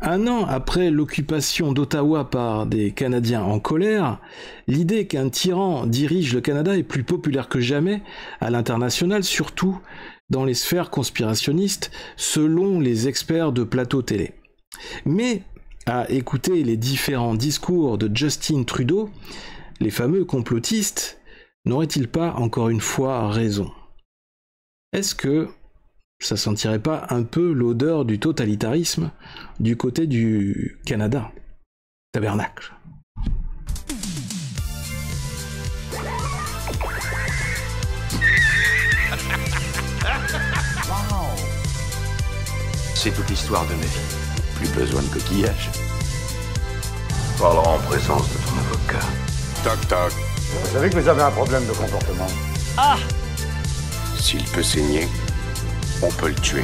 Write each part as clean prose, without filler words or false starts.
Un an après l'occupation d'Ottawa par des Canadiens en colère, l'idée qu'un tyran dirige le Canada est plus populaire que jamais à l'international, surtout dans les sphères conspirationnistes, selon les experts de plateau télé. Mais, à écouter les différents discours de Justin Trudeau, les fameux complotistes n'auraient-ils pas encore une fois raison? Est-ce que ça sentirait pas un peu l'odeur du totalitarisme du côté du Canada? Tabernacle. C'est toute l'histoire de ma vie. Plus besoin de coquillage. Parlera en présence de ton avocat. Toc toc. Vous savez que vous avez un problème de comportement. Ah! S'il peut saigner, on peut le tuer.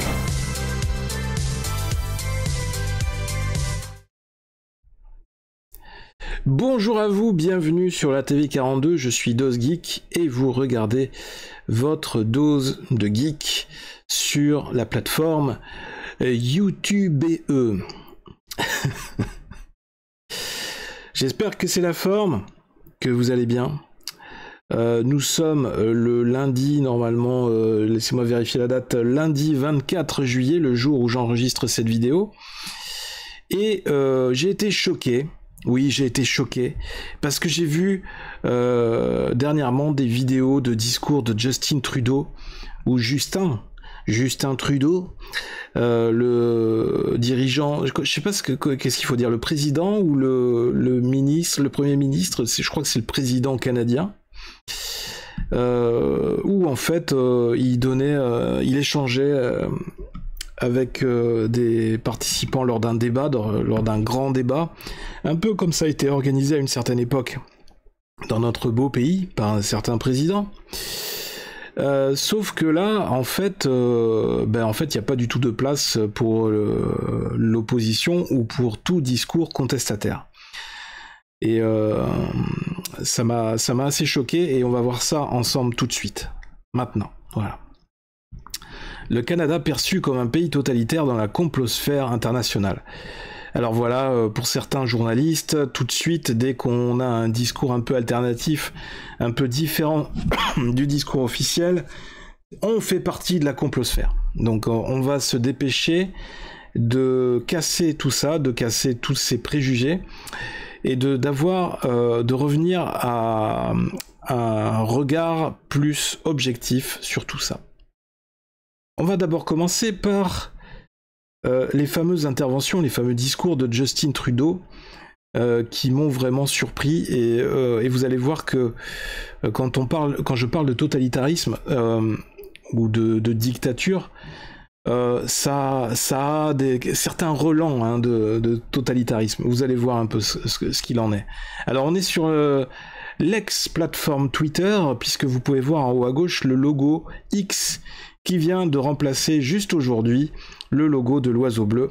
Bonjour à vous, bienvenue sur la TV 42, je suis Dose Geek et vous regardez votre dose de geek sur la plateforme YouTube. J'espère que c'est la forme, que vous allez bien. Nous sommes le lundi, normalement, laissez-moi vérifier la date, lundi 24 juillet, le jour où j'enregistre cette vidéo. Et j'ai été choqué, oui j'ai été choqué, parce que j'ai vu dernièrement des vidéos de discours de Justin Trudeau, ou Justin Trudeau, le dirigeant, je sais pas qu'est-ce qu'il faut dire, le président ou le ministre, le premier ministre, je crois que c'est le président canadien, où en fait il échangeait avec des participants lors d'un débat, lors d'un grand débat, un peu comme ça a été organisé à une certaine époque dans notre beau pays par un certain président. Sauf que là, en fait, il n'y a pas du tout de place pour l'opposition ou pour tout discours contestataire. Et ça m'a assez choqué et on va voir ça ensemble tout de suite. Maintenant, voilà. Le Canada perçu comme un pays totalitaire dans la complosphère internationale. Alors voilà, pour certains journalistes, tout de suite, dès qu'on a un discours un peu alternatif, un peu différent du discours officiel, on fait partie de la complosphère. Donc on va se dépêcher de casser tout ça, de casser tous ces préjugés, et de revenir à un regard plus objectif sur tout ça. On va d'abord commencer par les fameuses interventions, les fameux discours de Justin Trudeau qui m'ont vraiment surpris et vous allez voir que quand je parle de totalitarisme ou de dictature, ça a certains relents de totalitarisme. Vous allez voir un peu ce qu'il en est. Alors on est sur l'ex-plateforme Twitter, puisque vous pouvez voir en haut à gauche le logo X qui vient de remplacer juste aujourd'hui le logo de l'oiseau bleu.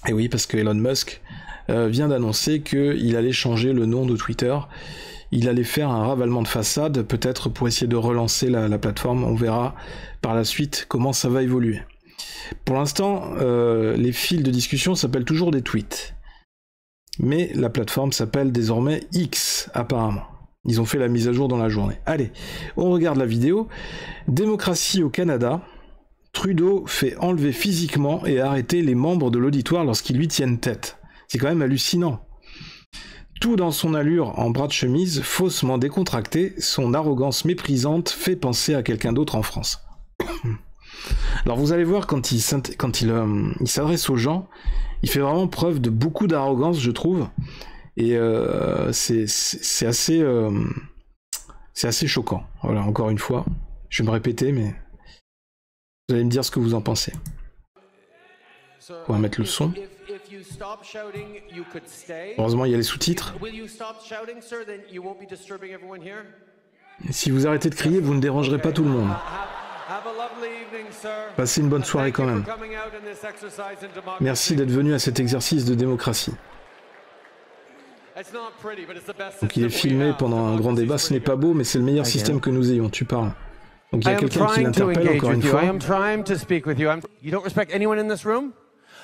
Et oui, parce que Elon Musk vient d'annoncer qu'il allait changer le nom de Twitter. Il allait faire un ravalement de façade, peut-être pour essayer de relancer la plateforme. On verra par la suite comment ça va évoluer. Pour l'instant, les fils de discussion s'appellent toujours des tweets. Mais la plateforme s'appelle désormais X, apparemment. Ils ont fait la mise à jour dans la journée. Allez, on regarde la vidéo. Démocratie au Canada. Trudeau fait enlever physiquement et arrêter les membres de l'auditoire lorsqu'ils lui tiennent tête. C'est quand même hallucinant. Tout dans son allure en bras de chemise, faussement décontracté, son arrogance méprisante fait penser à quelqu'un d'autre en France. Alors vous allez voir, quand il s'adresse aux gens, il fait vraiment preuve de beaucoup d'arrogance, je trouve. Et c'est assez choquant. Voilà, encore une fois, je vais me répéter, mais vous allez me dire ce que vous en pensez. On va mettre le son. Heureusement, il y a les sous-titres. Et si vous arrêtez de crier, vous ne dérangerez pas tout le monde. Passez une bonne soirée quand même. Merci d'être venu à cet exercice de démocratie. Donc il est filmé pendant un grand débat, ce n'est pas beau, mais c'est le meilleur système que nous ayons, tu parles. Donc il y a quelqu'un qui l'interpelle encore une fois.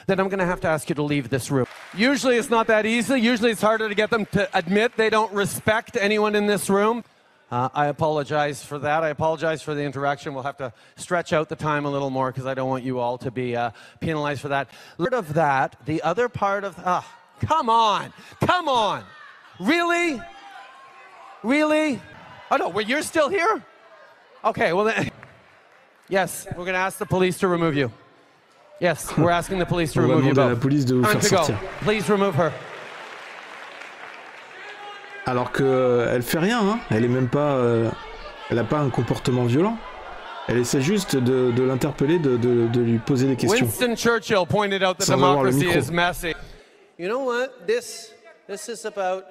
then I'm going to have to ask you to leave this room. Usually it's not that easy. Usually it's harder to get them to admit they don't respect anyone in this room. I apologize for that. I apologize for the interaction. We'll have to stretch out the time a little more because I don't want you all to be penalized for that. Part of that, the other part of... come on. Come on. Really? Really? Oh, no, well, you're still here? Okay, well then... Yes, we're going to ask the police to remove you. Yes, we're asking the police to remove you both. La police de vous faire sortir. Please remove her. Alors que elle fait rien, hein. Elle est même pas, elle a pas un comportement violent. Elle essaie juste de l'interpeller, de lui poser des questions. Winston Churchill pointed out that democracy is messy. You know what? This is about.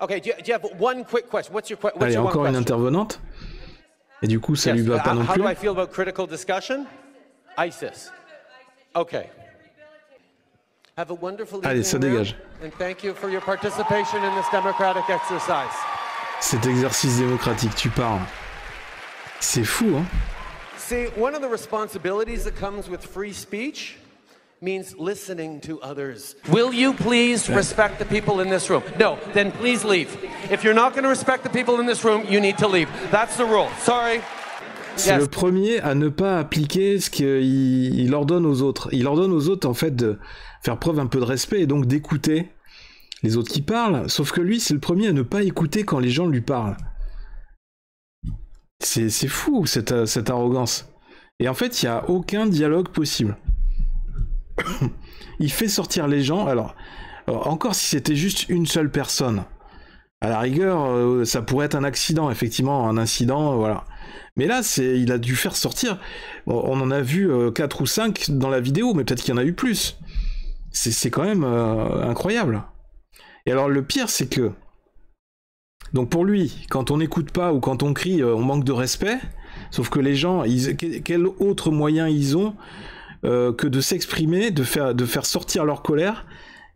Okay, do you have one quick question? What's your question? Allez, encore une intervenante. Et du coup, ça lui va pas non plus. How do I feel about critical discussion? ISIS. Okay. Have a wonderful evening. Allez, ça dégage. And thank you for your participation in this democratic exercise. Cet exercice démocratique, tu parles. C'est fou, hein? See, one of the responsibilities that comes with free speech means listening to others. Will you please respect the people in this room? No, then please leave. If you're not going to respect the people in this room, you need to leave. That's the rule. Sorry. C'est le premier à ne pas appliquer ce qu'il ordonne aux autres. Il ordonne aux autres, en fait, de faire preuve un peu de respect et donc d'écouter les autres qui parlent. Sauf que lui, c'est le premier à ne pas écouter quand les gens lui parlent. C'est fou, cette arrogance. Et en fait, il n'y a aucun dialogue possible. Il fait sortir les gens. Alors, encore si c'était juste une seule personne. À la rigueur, ça pourrait être un accident, effectivement, un incident, voilà. Mais là, il a dû faire sortir. Bon, on en a vu 4 ou 5 dans la vidéo, mais peut-être qu'il y en a eu plus. C'est quand même incroyable. Et alors, le pire, c'est que... Donc pour lui, quand on n'écoute pas ou quand on crie, on manque de respect. Sauf que les gens, quel autre moyen ils ont que de s'exprimer, de faire sortir leur colère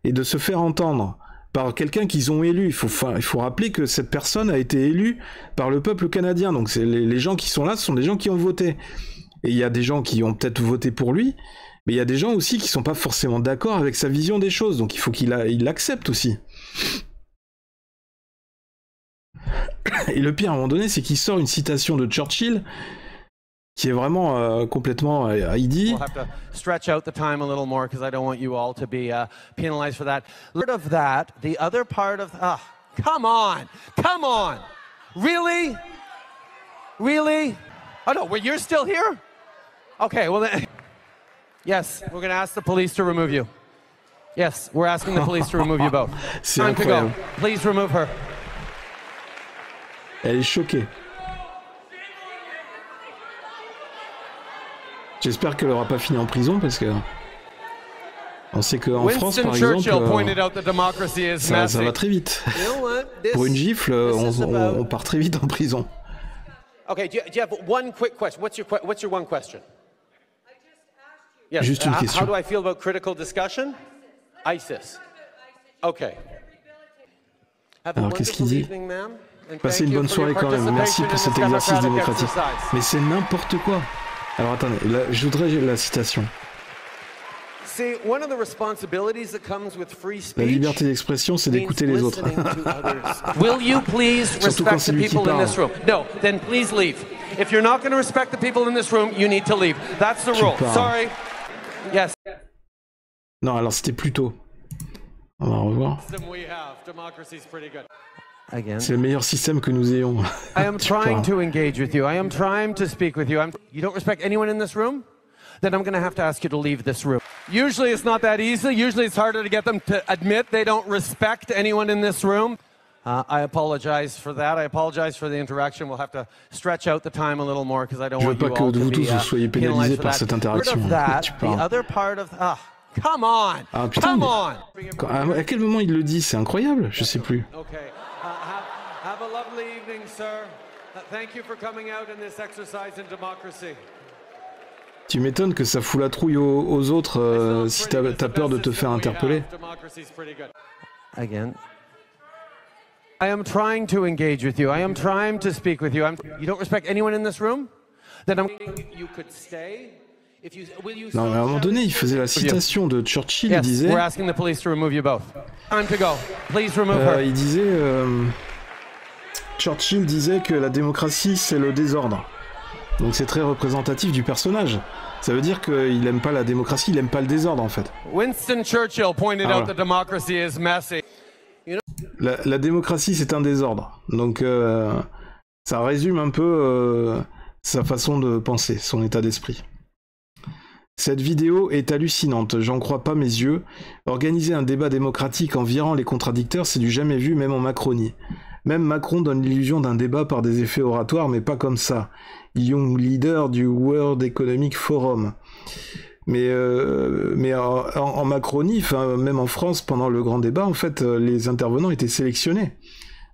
et de se faire entendre par quelqu'un qu'ils ont élu. Il faut rappeler que cette personne a été élue par le peuple canadien. Donc les gens qui sont là, ce sont des gens qui ont voté. Et il y a des gens qui ont peut-être voté pour lui, mais il y a des gens aussi qui sont pas forcément d'accord avec sa vision des choses. Donc il faut qu'il l'accepte aussi. Et le pire à un moment donné, c'est qu'il sort une citation de Churchill qui est vraiment complètement dit. We'll have to stretch out the time a little more because I don't want you all to be penalized for that. Part of that, the other part of come on, really? Oh no, well you're still here? Okay, well then, yes, we're going to ask the police to remove you. Yes, we're asking the police to remove you both. Time to go. Please remove her. Elle est choquée. J'espère qu'elle aura pas fini en prison parce que on sait qu'en France, par exemple, ça va très vite. Pour une gifle, on part très vite en prison. Okay, do you have one quick question? What's your one question? Yes. Juste une question. How do I feel about critical discussion? ISIS. Okay. Alors qu'est-ce qu'il dit? Passez une bonne soirée quand même. Merci pour cet exercice démocratique. Mais c'est n'importe quoi. Alors attendez, là, je voudrais la citation. La liberté d'expression, c'est d'écouter les autres. Will you please Surtout quand respect c'est the lui qui people in parle. this room? No, then please leave. If you're not going to respect the people in this room, you need to leave. That's the rule. Sorry. Yes. Non, alors c'était plus tôt. On va revoir. C'est le meilleur système que nous ayons. I am trying to engage with you. I am trying to speak with you. You don't respect anyone in this room? Then I'm going to have to ask you to leave this room. Usually it's not that easy. Usually it's harder to get them to admit they don't respect anyone in this room. I apologize for that. I apologize for the interaction. We'll have to stretch out the time a little more because I don't want you all to be penalized for that. Part of that, the other part of... come on! Ah, putain, come on! À quel moment il le dit? C'est incroyable, je sais plus. Okay. Have a lovely evening, sir. Thank you for coming out in this exercise in democracy. Tu m'étonnes que ça fout la trouille aux autres si t'as peur de te faire interpeller. Again. I am trying to engage with you. I am trying to speak with you. You don't respect anyone in this room? Then you could stay Non, mais à un moment donné, il faisait la citation de Churchill, il disait... We're asking the police to remove you both. Time to go. Please remove her. Il disait... Churchill disait que la démocratie, c'est le désordre. Donc c'est très représentatif du personnage. Ça veut dire qu'il aime pas la démocratie, il aime pas le désordre, en fait. Winston Churchill pointed out that democracy is messy. La démocratie, c'est un désordre. Donc ça résume un peu sa façon de penser, son état d'esprit. Cette vidéo est hallucinante, j'en crois pas mes yeux. Organiser un débat démocratique en virant les contradicteurs, c'est du jamais vu, même en Macronie. Même Macron donne l'illusion d'un débat par des effets oratoires, mais pas comme ça. Young leader du World Economic Forum. Mais en Macronie, enfin même en France, pendant le grand débat, en fait, les intervenants étaient sélectionnés.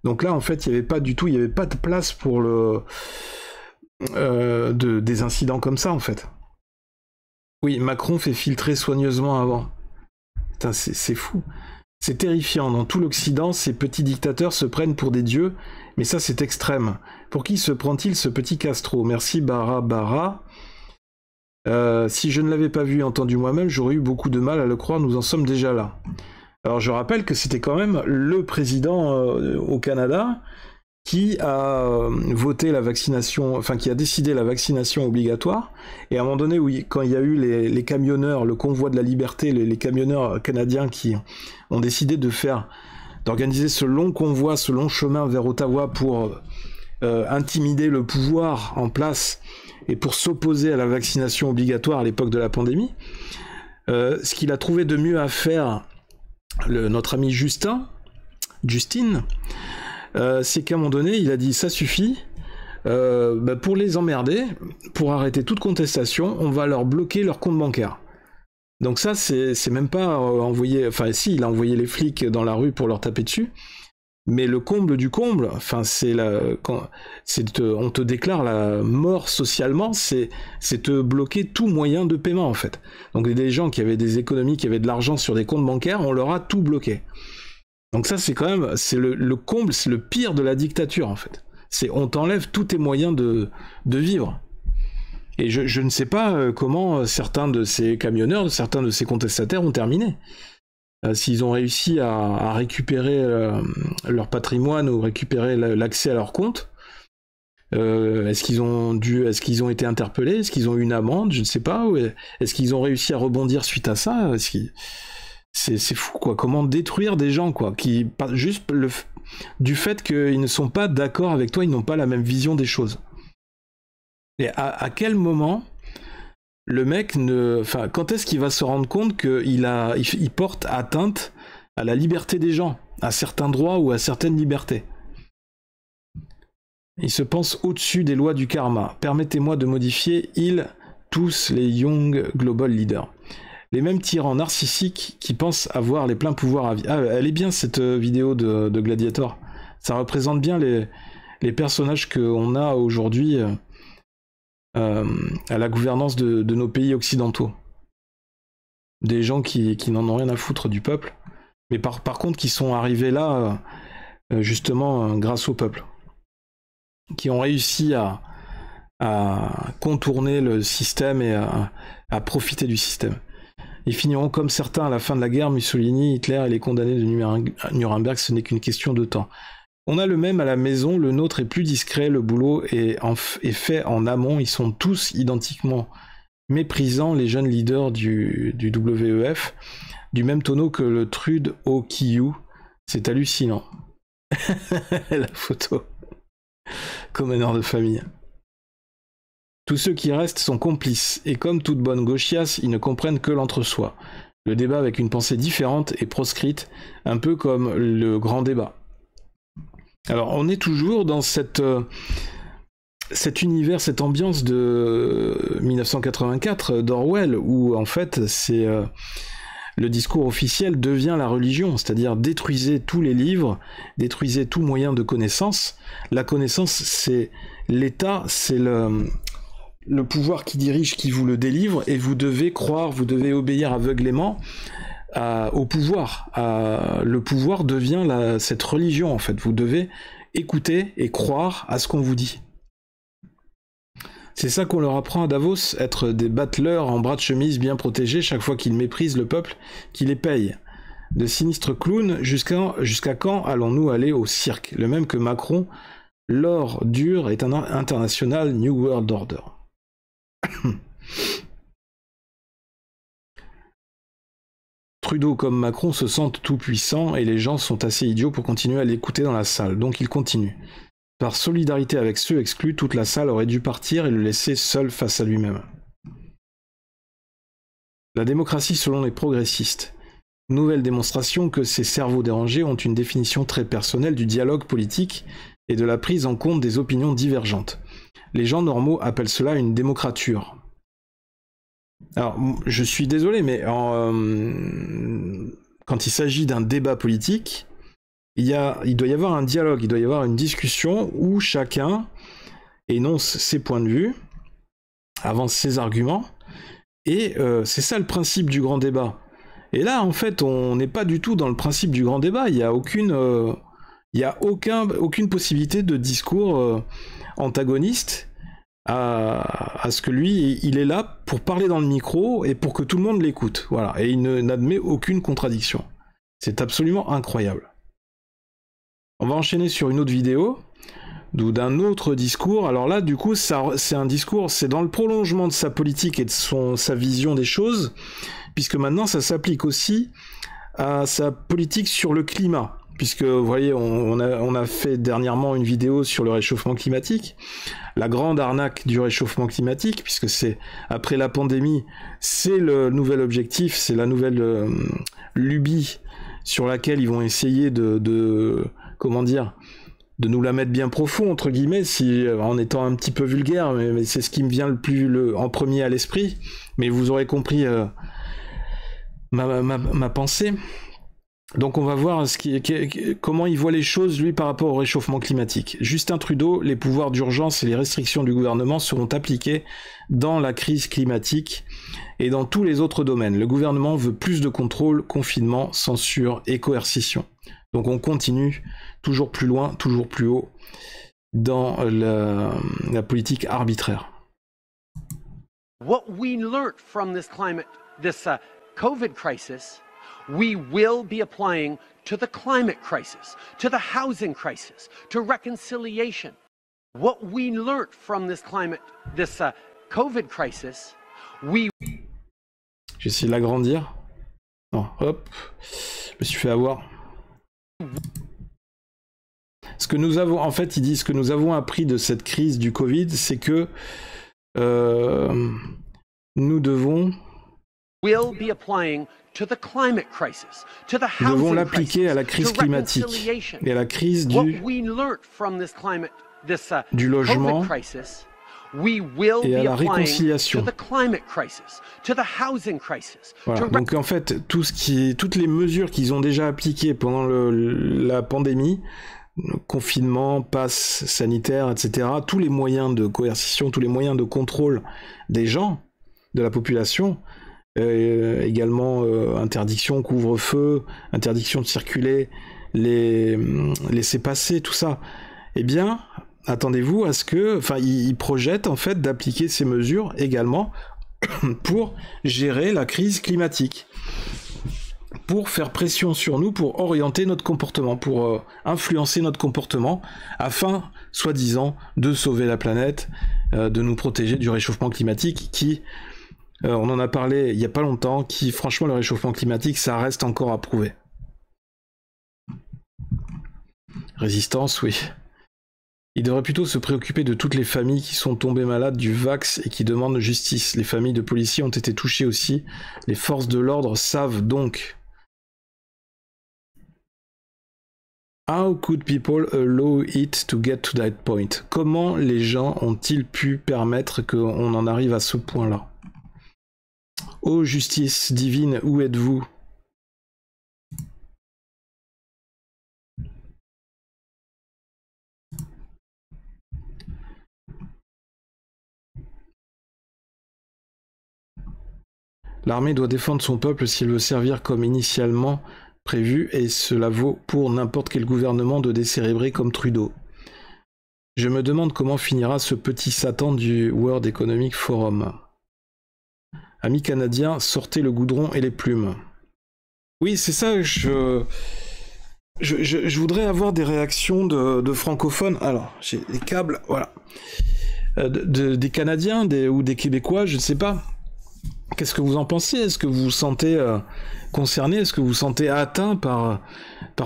Donc là, en fait, il n'y avait pas de place pour des incidents comme ça, en fait. Oui, Macron fait filtrer soigneusement avant. Putain, c'est fou. C'est terrifiant. Dans tout l'Occident, ces petits dictateurs se prennent pour des dieux, mais ça, c'est extrême. Pour qui se prend-il, ce petit Castro? Merci, Bara. Si je ne l'avais pas vu et entendu moi-même, j'aurais eu beaucoup de mal à le croire, nous en sommes déjà là. Alors je rappelle que c'était quand même le président au Canada qui a voté la vaccination, enfin qui a décidé la vaccination obligatoire, et à un moment donné, oui, quand il y a eu les camionneurs, le convoi de la liberté, les camionneurs canadiens qui ont décidé d'organiser ce long convoi, ce long chemin vers Ottawa pour intimider le pouvoir en place et pour s'opposer à la vaccination obligatoire à l'époque de la pandémie, ce qu'il a trouvé de mieux à faire, notre ami Justine, c'est qu'à un moment donné, il a dit ça suffit, pour les emmerder, pour arrêter toute contestation, on va leur bloquer leur compte bancaire. Donc ça, c'est même pas envoyer, enfin si, il a envoyé les flics dans la rue pour leur taper dessus, mais le comble du comble, enfin on te déclare la mort socialement, c'est te bloquer tout moyen de paiement en fait. Donc des gens qui avaient des économies, qui avaient de l'argent sur des comptes bancaires, on leur a tout bloqué. Donc ça c'est quand même, c'est le comble, c'est le pire de la dictature en fait. On t'enlève tous tes moyens de vivre. Et je ne sais pas comment certains de ces camionneurs, certains de ces contestataires ont terminé. S'ils ont réussi à récupérer leur patrimoine ou récupérer l'accès à leur compte, est-ce qu'ils ont été interpellés, est-ce qu'ils ont eu une amende, je ne sais pas, ou est-ce qu'ils ont réussi à rebondir suite à ça? C'est fou quoi, comment détruire des gens quoi, qui juste du fait qu'ils ne sont pas d'accord avec toi, ils n'ont pas la même vision des choses. Et à quel moment le mec quand est-ce qu'il va se rendre compte qu'il porte atteinte à la liberté des gens, à certains droits ou à certaines libertés? Il se pense au-dessus des lois du karma. Permettez-moi de modifier tous les Young Global Leaders. Les mêmes tyrans narcissiques qui pensent avoir les pleins pouvoirs à vie. Ah, elle est bien cette vidéo de Gladiator. Ça représente bien les personnages qu'on a aujourd'hui à la gouvernance de nos pays occidentaux. Des gens qui n'en ont rien à foutre du peuple, mais par contre qui sont arrivés là justement grâce au peuple. Qui ont réussi à contourner le système et à profiter du système. Ils finiront comme certains à la fin de la guerre, Mussolini, Hitler et les condamnés de Nuremberg, ce n'est qu'une question de temps. On a le même à la maison, le nôtre est plus discret, le boulot est fait en amont, ils sont tous identiquement méprisants, les jeunes leaders du WEF, du même tonneau que le Trude au Kiyu, c'est hallucinant. La photo, comme un heure de famille. Tous ceux qui restent sont complices, et comme toute bonne gauchiasse, ils ne comprennent que l'entre-soi. Le débat avec une pensée différente est proscrite, un peu comme le grand débat. Alors, on est toujours dans cet univers, cette ambiance de 1984 d'Orwell, où en fait, le discours officiel devient la religion, c'est-à-dire détruisez tous les livres, détruisez tout moyen de connaissance. La connaissance, c'est l'État, c'est le pouvoir qui dirige, qui vous le délivre, et vous devez croire, vous devez obéir aveuglément au pouvoir. Le pouvoir devient cette religion, en fait. Vous devez écouter et croire à ce qu'on vous dit. C'est ça qu'on leur apprend à Davos, être des battleurs en bras de chemise bien protégés chaque fois qu'ils méprisent le peuple qui les paye. De sinistres clowns, jusqu'à quand allons-nous aller au cirque? Le même que Macron, l'or dur est un international New World Order. Trudeau comme Macron se sentent tout puissants et les gens sont assez idiots pour continuer à l'écouter dans la salle, donc il continue. Par solidarité avec ceux exclus, toute la salle aurait dû partir et le laisser seul face à lui-même. La démocratie selon les progressistes. Nouvelle démonstration que ces cerveaux dérangés ont une définition très personnelle du dialogue politique et de la prise en compte des opinions divergentes. Les gens normaux appellent cela une démocrature. Alors, je suis désolé, mais quand il s'agit d'un débat politique, il doit y avoir un dialogue, il doit y avoir une discussion où chacun énonce ses points de vue, avance ses arguments, et c'est ça le principe du grand débat. Et là, en fait, on n'est pas du tout dans le principe du grand débat, il n'y a aucune possibilité de discours antagoniste à ce que lui, il est là pour parler dans le micro et pour que tout le monde l'écoute. Voilà, et il n'admet aucune contradiction. C'est absolument incroyable. On va enchaîner sur une autre vidéo d'un autre discours. Alors là, du coup, c'est un discours, c'est dans le prolongement de sa politique et de sa vision des choses, puisque maintenant, ça s'applique aussi à sa politique sur le climat. Puisque, vous voyez, on a fait dernièrement une vidéo sur le réchauffement climatique, la grande arnaque du réchauffement climatique, puisque c'est, après la pandémie, c'est le nouvel objectif, c'est la nouvelle lubie sur laquelle ils vont essayer comment dire, de nous la mettre bien profond, entre guillemets, en étant un petit peu vulgaire, mais c'est ce qui me vient en premier à l'esprit, mais vous aurez compris ma pensée. Donc on va voir comment il voit les choses, lui, par rapport au réchauffement climatique. Justin Trudeau, les pouvoirs d'urgence et les restrictions du gouvernement seront appliqués dans la crise climatique et dans tous les autres domaines. Le gouvernement veut plus de contrôle, confinement, censure et coercition. Donc on continue toujours plus loin, toujours plus haut dans la politique arbitraire. What we learned from this COVID crisis, we will be applying to the climate crisis, to the housing crisis, to reconciliation. What we learned from this COVID crisis, J'essaie de l'agrandir. Non, hop, je me suis fait avoir. Ce que nous avons, en fait, il dit, ce que nous avons appris de cette crise du Covid, c'est que nous devons l'appliquer à la crise climatique et à la crise du logement et à la réconciliation. Voilà. Donc en fait, toutes les mesures qu'ils ont déjà appliquées pendant la pandémie, confinement, passe sanitaire, etc., tous les moyens de coercition, tous les moyens de contrôle des gens, de la population, également interdiction, couvre-feu, interdiction de circuler, laisser passer, tout ça, eh bien, attendez-vous à ce que, ils projettent en fait d'appliquer ces mesures également pour gérer la crise climatique, pour faire pression sur nous, pour orienter notre comportement, pour influencer notre comportement, afin, soi-disant, de sauver la planète, de nous protéger du réchauffement climatique qui, on en a parlé il n'y a pas longtemps, qui, franchement, le réchauffement climatique, ça reste encore à prouver. Résistance, oui. Il devrait plutôt se préoccuper de toutes les familles qui sont tombées malades du vax et qui demandent justice. Les familles de policiers ont été touchées aussi. Les forces de l'ordre savent donc. How could people allow it to get to that point? Comment les gens ont-ils pu permettre qu'on en arrive à ce point-là? Ô justice divine, où êtes-vous? L'armée doit défendre son peuple s'il veut servir comme initialement prévu, et cela vaut pour n'importe quel gouvernement de décérébrer comme Trudeau. Je me demande comment finira ce petit Satan du World Economic Forum. Amis canadiens, sortez le goudron et les plumes. Oui, c'est ça, je voudrais avoir des réactions de francophones. Alors, j'ai les câbles, voilà. Des Canadiens ou des Québécois, je ne sais pas. Qu'est-ce que vous en pensez? Est-ce que vous vous sentez concerné? Est-ce que vous vous sentez atteint par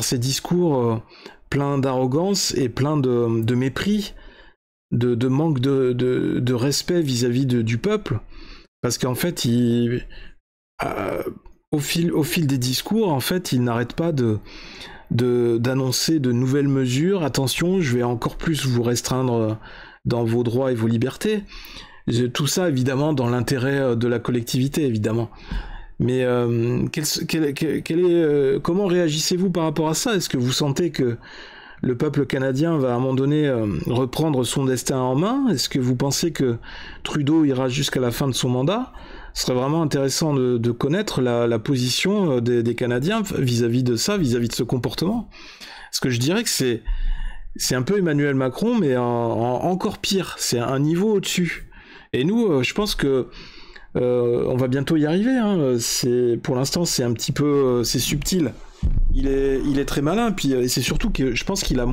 ces discours pleins d'arrogance et pleins de mépris, de manque de respect vis-à-vis du peuple? Parce qu'en fait, au fil des discours, en fait, il n'arrête pas d'annoncer de nouvelles mesures. Attention, je vais encore plus vous restreindre dans vos droits et vos libertés. Tout ça, évidemment, dans l'intérêt de la collectivité, évidemment. Mais comment réagissez-vous par rapport à ça? Est-ce que vous sentez que le peuple canadien va à un moment donné reprendre son destin en main? Est-ce que vous pensez que Trudeau ira jusqu'à la fin de son mandat? Ce serait vraiment intéressant de connaître la position des Canadiens vis-à-vis de ça, vis-à-vis de ce comportement. Parce que je dirais que c'est un peu Emmanuel Macron, mais encore pire. C'est un niveau au-dessus. Et nous, je pense que on va bientôt y arriver. Hein. Pour l'instant, c'est un petit peu, c'est subtil. Il est très malin, puis c'est surtout que je pense qu'il a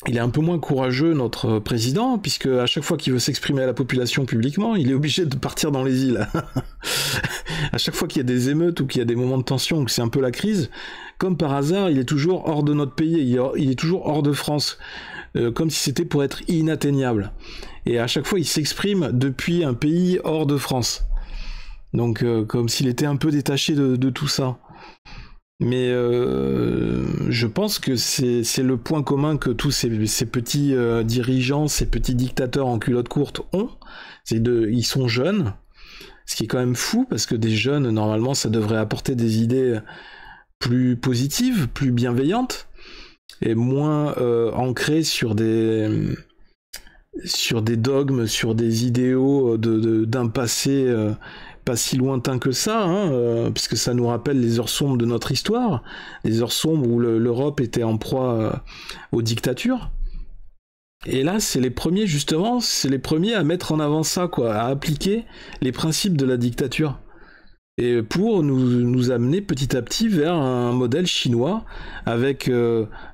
il est un peu moins courageux, notre président, puisque à chaque fois qu'il veut s'exprimer à la population publiquement, il est obligé de partir dans les îles. À chaque fois qu'il y a des émeutes ou qu'il y a des moments de tension, ou que c'est un peu la crise, comme par hasard, il est toujours hors de notre pays, il est toujours hors de France, comme si c'était pour être inatteignable. Et à chaque fois, il s'exprime depuis un pays hors de France. Donc, comme s'il était un peu détaché de tout ça. Mais je pense que c'est le point commun que tous ces petits dirigeants, ces petits dictateurs en culotte courte ont. Ils sont jeunes, ce qui est quand même fou, parce que des jeunes, normalement, ça devrait apporter des idées plus positives, plus bienveillantes, et moins ancrées sur des dogmes, sur des idéaux d'un passé pas si lointain que ça, hein, puisque ça nous rappelle les heures sombres de notre histoire, les heures sombres où l'Europe était en proie aux dictatures. Et là, c'est les premiers, justement, à mettre en avant ça, quoi, à appliquer les principes de la dictature. Et pour nous amener petit à petit vers un modèle chinois avec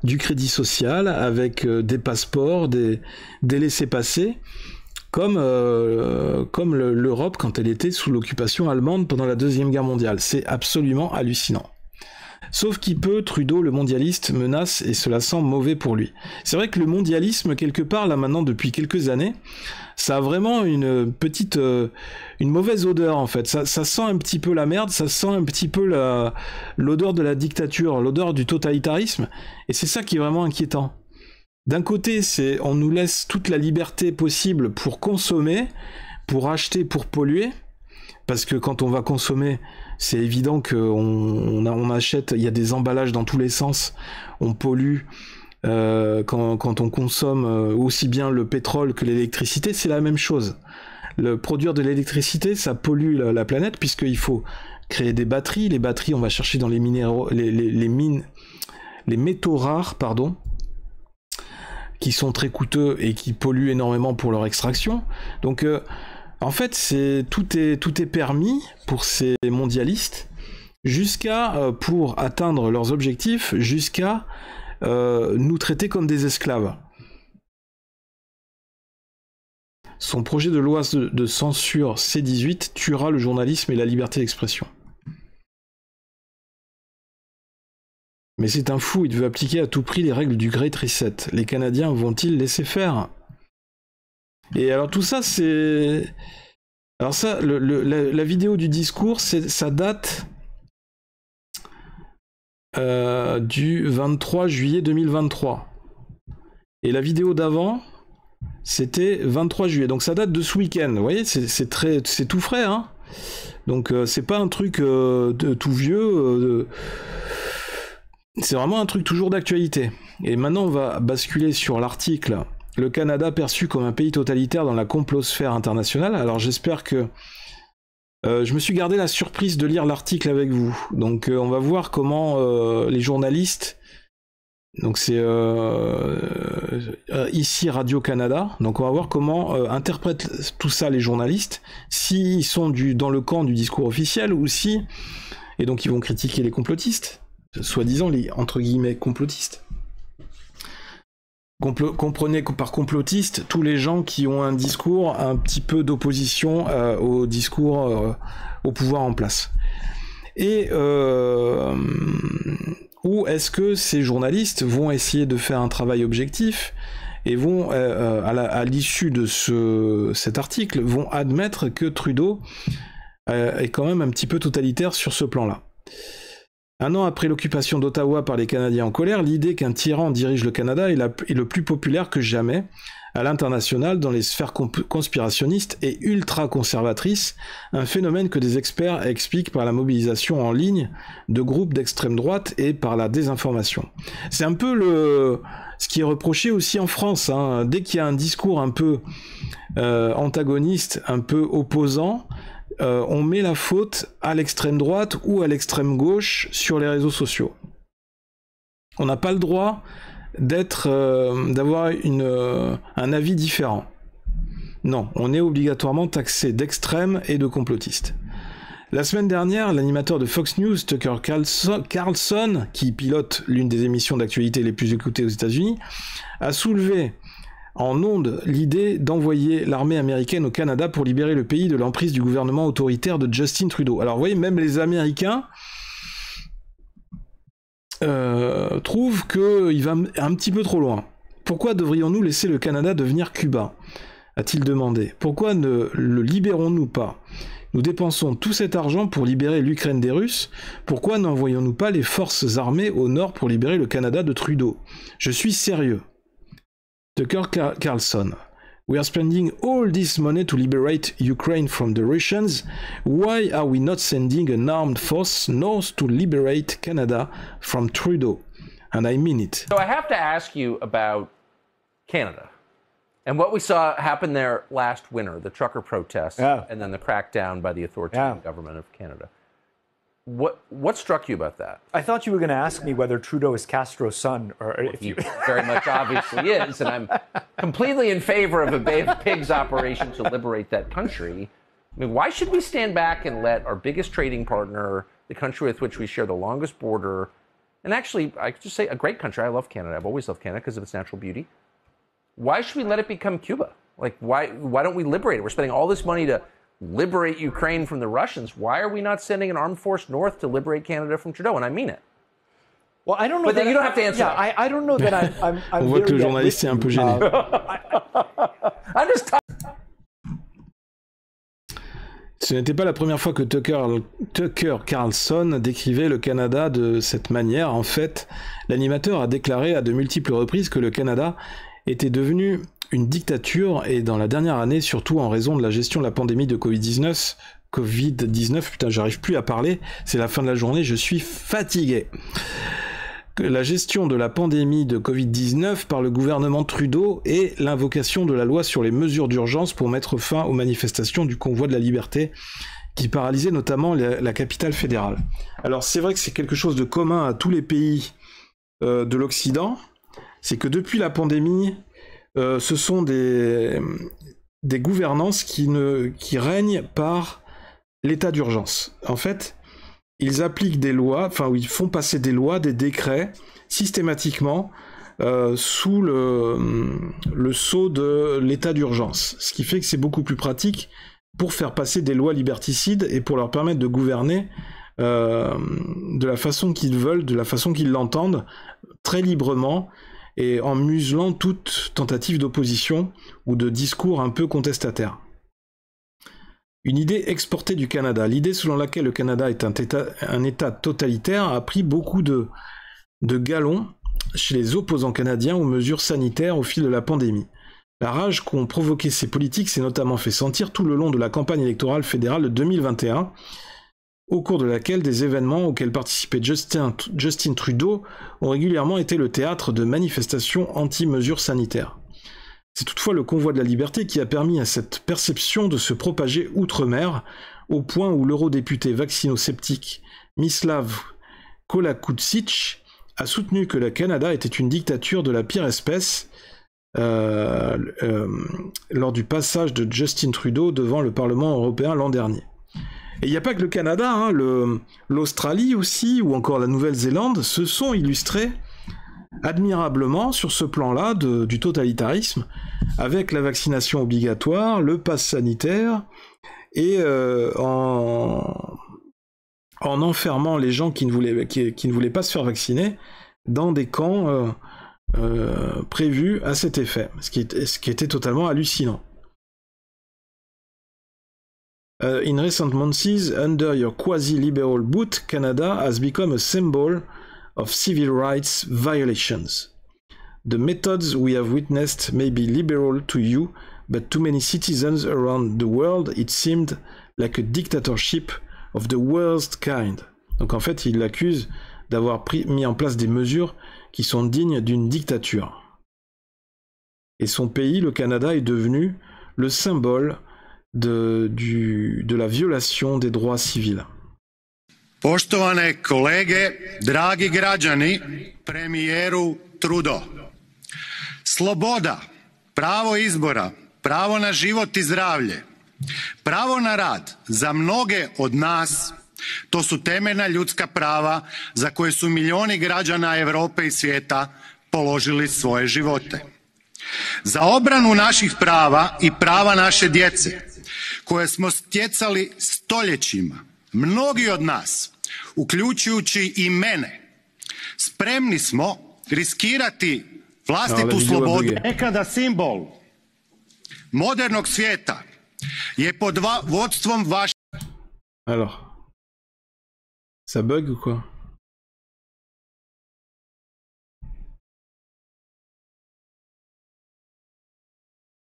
du crédit social, avec des passeports, des laissez-passer, comme l'Europe quand elle était sous l'occupation allemande pendant la Deuxième Guerre mondiale. C'est absolument hallucinant. Sauf qu'il peut, Trudeau, le mondialiste, menace et cela sent mauvais pour lui. C'est vrai que le mondialisme, quelque part, là maintenant, depuis quelques années, ça a vraiment une mauvaise odeur, en fait. Ça sent un petit peu la merde, ça sent un petit peu l'odeur de la dictature, l'odeur du totalitarisme, et c'est ça qui est vraiment inquiétant. D'un côté, on nous laisse toute la liberté possible pour consommer, pour acheter, pour polluer, parce que quand on va consommer, c'est évident qu'on achète, il y a des emballages dans tous les sens, on pollue, quand on consomme aussi bien le pétrole que l'électricité, c'est la même chose. Produire de l'électricité, ça pollue la planète, puisqu'il faut créer des batteries. Les batteries, on va chercher dans les minéraux, les métaux rares, pardon, qui sont très coûteux et qui polluent énormément pour leur extraction. Donc, en fait, tout est permis pour ces mondialistes, pour atteindre leurs objectifs, jusqu'à nous traiter comme des esclaves. Son projet de loi de censure C-18 tuera le journalisme et la liberté d'expression. Mais c'est un fou, il veut appliquer à tout prix les règles du Great Reset. Les Canadiens vont-ils laisser faire? Et alors tout ça, c'est... Alors ça, la vidéo du discours, ça date du 23 juillet 2023. Et la vidéo d'avant, c'était 23 juillet. Donc ça date de ce week-end. Vous voyez, c'est tout frais, hein. Donc c'est pas un truc tout vieux. C'est vraiment un truc toujours d'actualité. Et maintenant, on va basculer sur l'article « Le Canada perçu comme un pays totalitaire dans la complosphère internationale ». Alors j'espère que... je me suis gardé la surprise de lire l'article avec vous. Donc on va voir comment les journalistes Donc c'est ici Radio-Canada. Donc on va voir comment interprètent tout ça les journalistes, s'ils sont dans le camp du discours officiel ou si... Et donc ils vont critiquer les complotistes, soi-disant les entre guillemets complotistes. Comprenez par complotiste tous les gens qui ont un discours un petit peu d'opposition au discours au pouvoir en place. Et ou est-ce que ces journalistes vont essayer de faire un travail objectif et vont, à l'issue de cet article, vont admettre que Trudeau est quand même un petit peu totalitaire sur ce plan-là. Un an après l'occupation d'Ottawa par les Canadiens en colère, l'idée qu'un tyran dirige le Canada est le plus populaire que jamais à l'international dans les sphères conspirationnistes et ultra-conservatrices, un phénomène que des experts expliquent par la mobilisation en ligne de groupes d'extrême droite et par la désinformation. C'est un peu ce qui est reproché aussi en France, hein. Dès qu'il y a un discours un peu antagoniste, un peu opposant, on met la faute à l'extrême droite ou à l'extrême gauche sur les réseaux sociaux. On n'a pas le droit d'avoir un avis différent. Non, on est obligatoirement taxé d'extrême et de complotiste. La semaine dernière, l'animateur de Fox News, Tucker Carlson, qui pilote l'une des émissions d'actualité les plus écoutées aux États-Unis, a soulevé en ondes l'idée d'envoyer l'armée américaine au Canada pour libérer le pays de l'emprise du gouvernement autoritaire de Justin Trudeau. Alors vous voyez, même les Américains trouvent qu'il va un petit peu trop loin. Pourquoi devrions-nous laisser le Canada devenir Cuba ? A-t-il demandé. Pourquoi ne le libérons-nous pas ? Nous dépensons tout cet argent pour libérer l'Ukraine des Russes. Pourquoi n'envoyons-nous pas les forces armées au nord pour libérer le Canada de Trudeau ? Je suis sérieux. Tucker Carlson. We are spending all this money to liberate Ukraine from the Russians. Why are we not sending an armed force north to liberate Canada from Trudeau? And I mean it. So I have to ask you about Canada and what we saw happen there last winter, the trucker protests, and then the crackdown by the authoritarian government of Canada. What struck you about that? I thought you were going to ask me whether Trudeau is Castro's son, or if he very much obviously is, and I'm completely in favor of a Bay of Pigs operation to liberate that country. I mean, why should we stand back and let our biggest trading partner, the country with which we share the longest border, and actually, I could just say a great country. I love Canada. I've always loved Canada because of its natural beauty. Why should we let it become Cuba? Like, why don't we liberate it? We're spending all this money to liberate Ukraine from the Russians. Why are we not sending an armed force north to liberate Canada from Trudeau? And I mean it. Well, I don't know. But you don't have to answer. Yeah, I don't know that I'm On voit que le journaliste est un peu gêné. I'm just Ce n'était pas la première fois que Tucker Carlson décrivait le Canada de cette manière. En fait, l'animateur a déclaré à de multiples reprises que le Canada était devenu une dictature, et dans la dernière année, surtout en raison de la gestion de la pandémie de Covid-19, putain, j'arrive plus à parler, c'est la fin de la journée, je suis fatigué. La gestion de la pandémie de Covid-19 par le gouvernement Trudeau et l'invocation de la loi sur les mesures d'urgence pour mettre fin aux manifestations du convoi de la liberté qui paralysait notamment la capitale fédérale. Alors c'est vrai que c'est quelque chose de commun à tous les pays de l'Occident, c'est que depuis la pandémie, ce sont des gouvernances qui règnent par l'état d'urgence. En fait, ils appliquent des lois, enfin ils font passer des lois, des décrets, systématiquement sous le sceau de l'état d'urgence. Ce qui fait que c'est beaucoup plus pratique pour faire passer des lois liberticides et pour leur permettre de gouverner de la façon qu'ils veulent, de la façon qu'ils l'entendent, très librement, et en muselant toute tentative d'opposition ou de discours un peu contestataire. Une idée exportée du Canada. L'idée selon laquelle le Canada est un État totalitaire a pris beaucoup de galons chez les opposants canadiens aux mesures sanitaires au fil de la pandémie. La rage qu'ont provoqué ces politiques s'est notamment fait sentir tout le long de la campagne électorale fédérale de 2021, au cours de laquelle des événements auxquels participait Justin Trudeau ont régulièrement été le théâtre de manifestations anti-mesures sanitaires. C'est toutefois le convoi de la liberté qui a permis à cette perception de se propager outre-mer, au point où l'eurodéputé vaccino-sceptique Mislav Kolakutsic a soutenu que le Canada était une dictature de la pire espèce lors du passage de Justin Trudeau devant le Parlement européen l'an dernier. Et il n'y a pas que le Canada, hein, l'Australie aussi, ou encore la Nouvelle-Zélande, se sont illustrés admirablement sur ce plan-là du totalitarisme, avec la vaccination obligatoire, le pass sanitaire, et en enfermant les gens qui ne voulaient pas se faire vacciner dans des camps prévus à cet effet, ce qui était totalement hallucinant. In recent months, under your quasi-liberal boot, Canada has become a symbol of civil rights violations. The methods we have witnessed may be liberal to you, but to many citizens around the world, it seemed like a dictatorship of the worst kind. Donc en fait, il l'accuse d'avoir mis en place des mesures qui sont dignes d'une dictature. Et son pays, le Canada, est devenu le symbole de la violation des droits civils. Poštovane kolege, dragi građani, premijeru Trudeau. Sloboda, pravo izbora, pravo na život i zdravlje, pravo na rad za mnoge od nas, to su temeljna ljudska prava za koje su milioni građana Europe i svijeta položili svoje živote. Za obranu naših prava i prava naše djece, koje smo stjecali stoljećima, mnogi od nas, uključujući i mene, spremni smo riskirati vlastitu slobodu. Nekada simbol modernog svijeta je pod vodstvom vaše... Alors, ça bug ou quoi?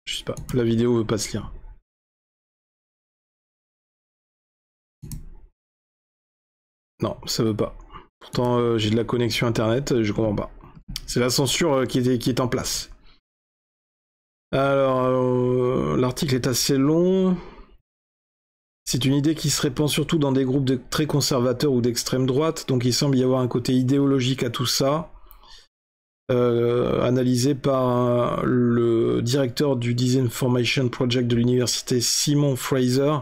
Je sais pas, la vidéo veut pas se lire. Non, ça veut pas. Pourtant, j'ai de la connexion internet, je comprends pas. C'est la censure qui est en place. Alors, l'article est assez long. C'est une idée qui se répand surtout dans des groupes très conservateurs ou d'extrême droite, donc il semble y avoir un côté idéologique à tout ça. Analysé par le directeur du Disinformation Project de l'université Simon Fraser,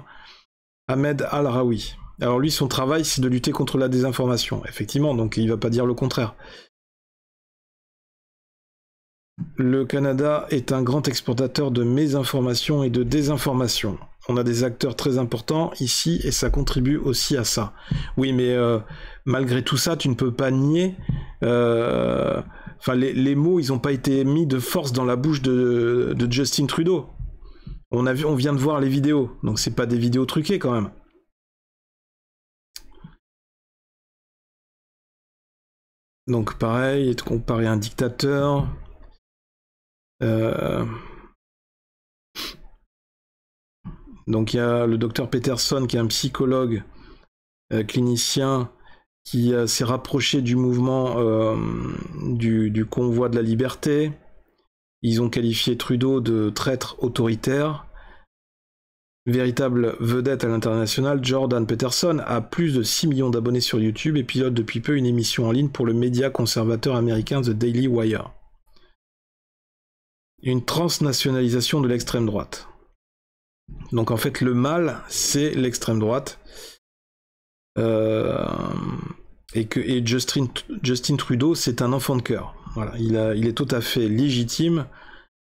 Ahmed Al-Rawi. Alors lui, son travail, c'est de lutter contre la désinformation. Effectivement, donc il va pas dire le contraire. Le Canada est un grand exportateur de mésinformation et de désinformation. On a des acteurs très importants ici et ça contribue aussi à ça. Oui, mais malgré tout ça, tu ne peux pas nier... Enfin, les mots, ils n'ont pas été mis de force dans la bouche de Justin Trudeau. On vient de voir les vidéos, donc c'est pas des vidéos truquées quand même. Donc pareil, comparé à un dictateur. Donc il y a le docteur Peterson qui est un psychologue clinicien qui s'est rapproché du mouvement du convoi de la liberté. Ils ont qualifié Trudeau de traître autoritaire. Véritable vedette à l'international, Jordan Peterson a plus de 6 millions d'abonnés sur YouTube et pilote depuis peu une émission en ligne pour le média conservateur américain The Daily Wire. Une transnationalisation de l'extrême droite. Donc en fait le mal, c'est l'extrême droite. Et Justin Trudeau, c'est un enfant de cœur. Voilà, il est tout à fait légitime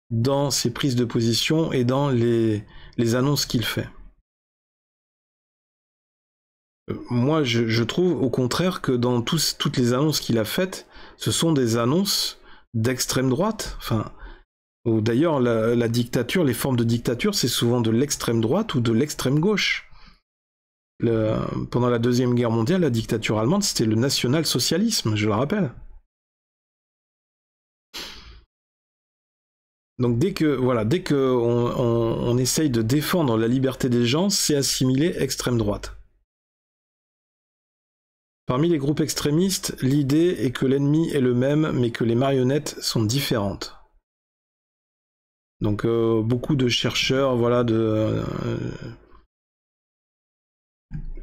dans ses prises de position et dans les annonces qu'il fait. Moi, je trouve au contraire que dans toutes les annonces qu'il a faites, ce sont des annonces d'extrême droite. Enfin, d'ailleurs, la dictature, les formes de dictature, c'est souvent de l'extrême droite ou de l'extrême gauche. Pendant la Deuxième Guerre mondiale, la dictature allemande, c'était le national-socialisme, je le rappelle. Donc dès que on essaye de défendre la liberté des gens, c'est assimilé extrême droite. Parmi les groupes extrémistes, l'idée est que l'ennemi est le même, mais que les marionnettes sont différentes. Donc beaucoup de chercheurs, voilà,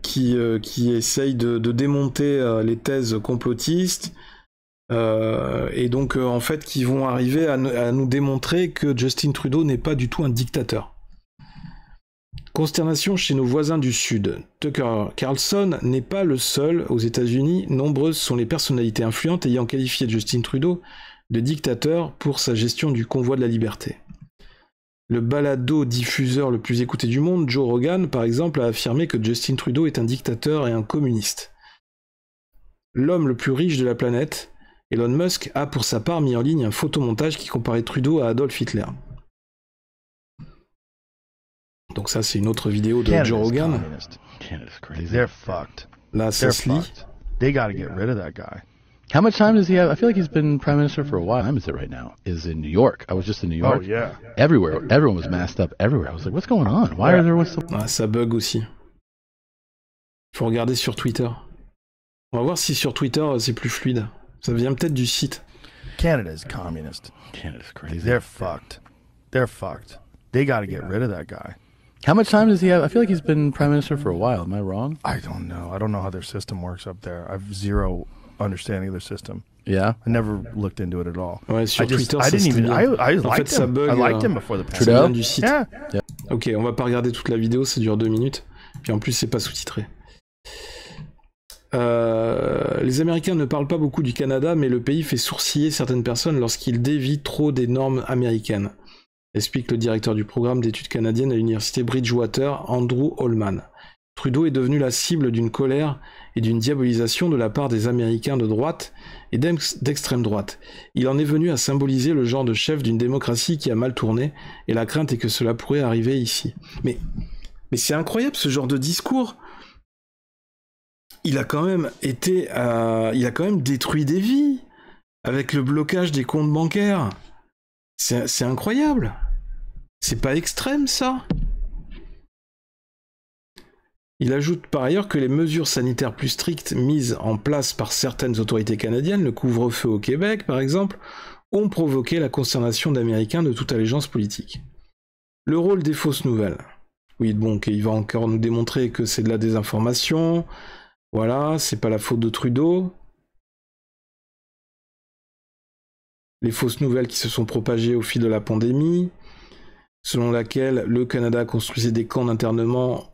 qui essayent de démonter les thèses complotistes Et donc en fait qui vont arriver à nous démontrer que Justin Trudeau n'est pas du tout un dictateur. Consternation chez nos voisins du Sud. Tucker Carlson n'est pas le seul aux États-Unis. Nombreuses sont les personnalités influentes ayant qualifié Justin Trudeau de dictateur pour sa gestion du convoi de la liberté. Le balado-diffuseur le plus écouté du monde, Joe Rogan, par exemple, a affirmé que Justin Trudeau est un dictateur et un communiste. L'homme le plus riche de la planète, Elon Musk, a pour sa part mis en ligne un photomontage qui comparait Trudeau à Adolf Hitler. Donc ça, c'est une autre vidéo de Joe Rogan. Là, ça se lit. They gotta get rid of that guy. How much time does he have? I feel like he's been prime minister for a while. Time is it right now? Is in New York. I was just in New York. Oh yeah. Everywhere, everyone was masked up everywhere. I was like, what's going on? Why are there so? Ah, ça bug aussi. Faut regarder sur Twitter. On va voir si sur Twitter c'est plus fluide. Ça vient peut-être du site. Canada's communist. Canada's crazy. They're fucked. They're fucked. They gotta get rid of that guy. How much time does he have? I feel like he's been prime minister for a while. Am I wrong? I don't know. I don't know how their system works up there. I've zero understanding of their system. Yeah, I never looked into it at all. Ouais, sur Twitter, I didn't even. I en fait, ça bug. I liked him before the ça vient du site. Yeah. Ok, on va pas regarder toute la vidéo, ça dure 2 minutes. Puis en plus, c'est pas sous-titré. Les Américains ne parlent pas beaucoup du Canada, mais le pays fait sourciller certaines personnes lorsqu'ils dévient trop des normes américaines, explique le directeur du programme d'études canadiennes à l'université Bridgewater, Andrew Holman. Trudeau est devenu la cible d'une colère et d'une diabolisation de la part des Américains de droite et d'extrême droite. Il en est venu à symboliser le genre de chef d'une démocratie qui a mal tourné, et la crainte est que cela pourrait arriver ici. Mais c'est incroyable ce genre de discours. Il a quand même été, il a quand même détruit des vies avec le blocage des comptes bancaires. C'est incroyable. C'est pas extrême, ça? Il ajoute par ailleurs que les mesures sanitaires plus strictes mises en place par certaines autorités canadiennes, le couvre-feu au Québec par exemple, ont provoqué la consternation d'Américains de toute allégeance politique. Le rôle des fausses nouvelles. Oui, bon, il va encore nous démontrer que c'est de la désinformation. Voilà, c'est pas la faute de Trudeau. Les fausses nouvelles qui se sont propagées au fil de la pandémie, selon laquelle le Canada construisait des camps d'internement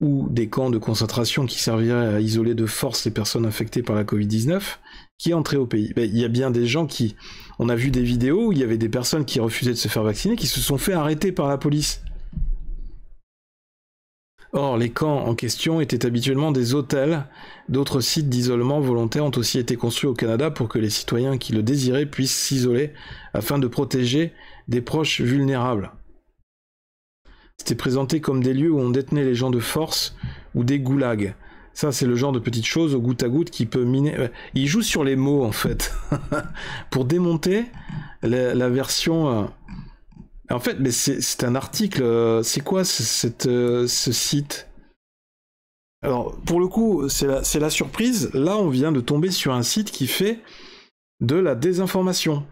ou des camps de concentration qui serviraient à isoler de force les personnes infectées par la Covid-19, qui entraient au pays. Il y a bien des gens qui... On a vu des vidéos où il y avait des personnes qui refusaient de se faire vacciner, qui se sont fait arrêter par la police. Or, les camps en question étaient habituellement des hôtels. D'autres sites d'isolement volontaire ont aussi été construits au Canada pour que les citoyens qui le désiraient puissent s'isoler afin de protéger des proches vulnérables. C'était présenté comme des lieux où on détenait les gens de force ou des goulags. Ça, c'est le genre de petites choses au goutte à goutte qui peut miner... Il joue sur les mots, en fait, pour démonter la version... En fait, mais c'est un article. C'est quoi ce site? Alors, pour le coup, c'est la surprise. Là, on vient de tomber sur un site qui fait de la désinformation.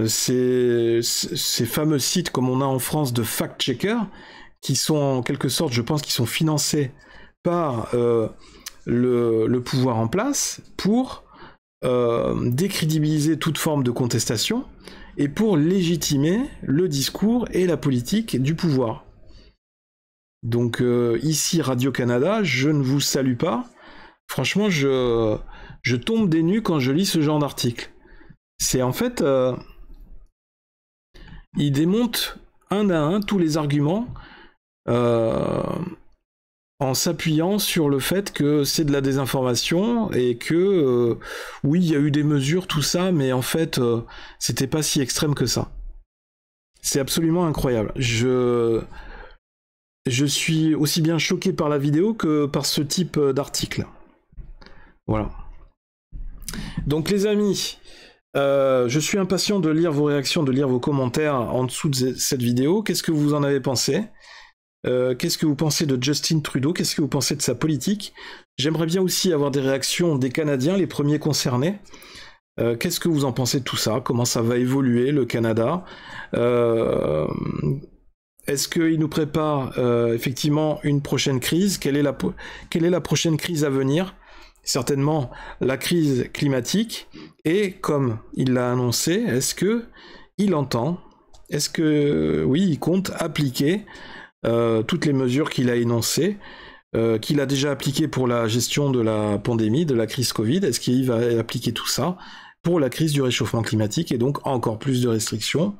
Ces fameux sites, comme on a en France, de fact-checkers, qui sont en quelque sorte, je pense, qui sont financés par le pouvoir en place pour décrédibiliser toute forme de contestation et pour légitimer le discours et la politique du pouvoir. Donc ici, Radio-Canada, je ne vous salue pas. Franchement, je tombe des nues quand je lis ce genre d'article. C'est en fait... il démonte un à un tous les arguments en s'appuyant sur le fait que c'est de la désinformation et que oui, il y a eu des mesures, tout ça, mais en fait, c'était pas si extrême que ça. C'est absolument incroyable. Je suis aussi bien choqué par la vidéo que par ce type d'article. Voilà. Donc les amis, je suis impatient de lire vos réactions, de lire vos commentaires en dessous de cette vidéo. Qu'est-ce que vous en avez pensé ? Qu'est-ce que vous pensez de Justin Trudeau? Qu'est-ce que vous pensez de sa politique? J'aimerais bien aussi avoir des réactions des Canadiens, les premiers concernés. Qu'est-ce que vous en pensez de tout ça? Comment ça va évoluer, le Canada? Est-ce qu'il nous prépare effectivement une prochaine crise? Quelle est la prochaine crise à venir? certainement la crise climatique, et comme il l'a annoncé, est-ce que il entend, est-ce que, oui, il compte appliquer toutes les mesures qu'il a énoncées, qu'il a déjà appliquées pour la gestion de la pandémie, de la crise Covid, est-ce qu'il va appliquer tout ça pour la crise du réchauffement climatique, et donc encore plus de restrictions,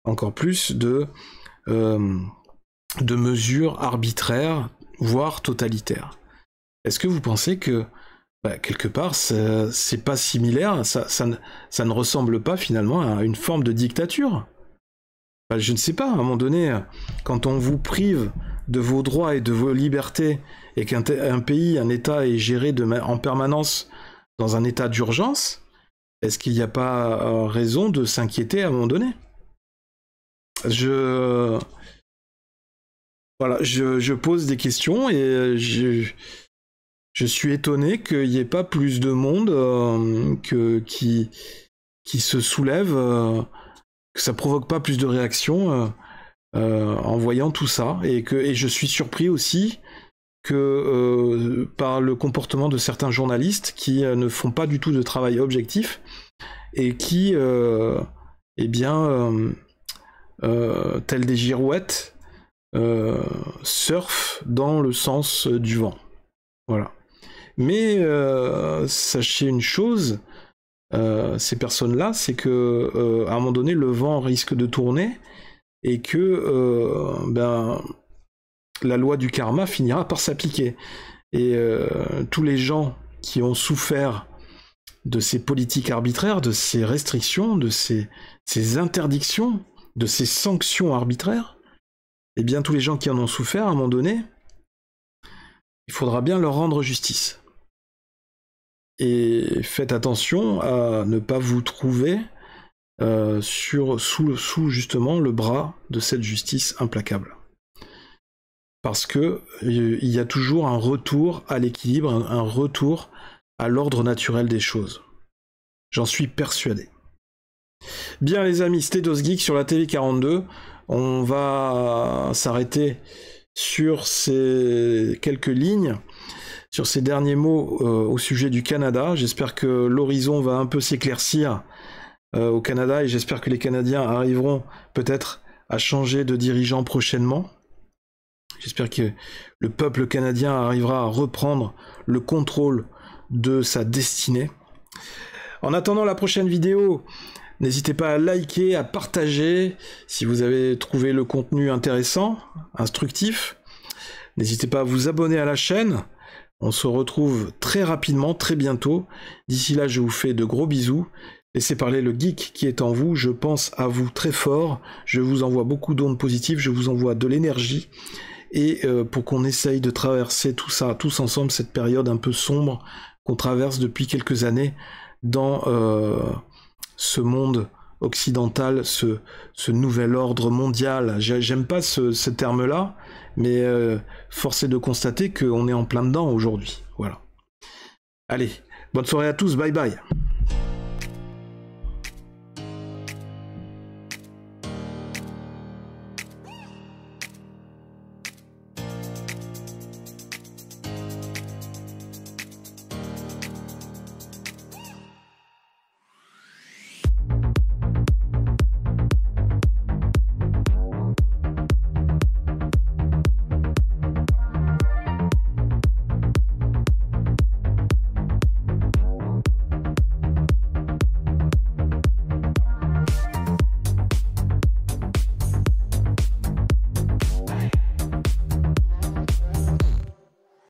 encore plus de mesures arbitraires, voire totalitaires. Est-ce que vous pensez que, quelque part, c'est pas similaire, ça ne ressemble pas finalement à une forme de dictature? Je ne sais pas, à un moment donné, quand on vous prive de vos droits et de vos libertés, et qu'un pays, un État est géré en permanence dans un état d'urgence, est-ce qu'il n'y a pas raison de s'inquiéter à un moment donné? Je pose des questions, et je suis étonné qu'il n'y ait pas plus de monde qui se soulève, que ça provoque pas plus de réactions en voyant tout ça, et je suis surpris aussi que par le comportement de certains journalistes qui ne font pas du tout de travail objectif, et qui, tels des girouettes, surfent dans le sens du vent. Voilà. Mais sachez une chose, ces personnes-là, c'est que à un moment donné, le vent risque de tourner, et que la loi du karma finira par s'appliquer. Et tous les gens qui ont souffert de ces politiques arbitraires, de ces restrictions, de ces interdictions, de ces sanctions arbitraires, eh bien tous les gens qui en ont souffert, à un moment donné, il faudra bien leur rendre justice. Et faites attention à ne pas vous trouver sous justement le bras de cette justice implacable. Parce que il y a toujours un retour à l'équilibre, un retour à l'ordre naturel des choses. J'en suis persuadé. Bien les amis, c'était DosGeek sur la TV42. On va s'arrêter sur ces quelques lignes, sur ces derniers mots au sujet du Canada. J'espère que l'horizon va un peu s'éclaircir au Canada, et j'espère que les Canadiens arriveront peut-être à changer de dirigeant prochainement. J'espère que le peuple canadien arrivera à reprendre le contrôle de sa destinée. En attendant la prochaine vidéo, n'hésitez pas à liker, à partager si vous avez trouvé le contenu intéressant, instructif. N'hésitez pas à vous abonner à la chaîne. On se retrouve très rapidement, très bientôt. D'ici là, je vous fais de gros bisous. Laissez parler le geek qui est en vous. Je pense à vous très fort. Je vous envoie beaucoup d'ondes positives. Je vous envoie de l'énergie. Et pour qu'on essaye de traverser tout ça, tous ensemble, cette période un peu sombre qu'on traverse depuis quelques années dans ce monde occidental, ce nouvel ordre mondial. J'aime pas ce terme-là, mais force est de constater qu'on est en plein dedans aujourd'hui. Voilà. Allez, bonne soirée à tous, bye bye.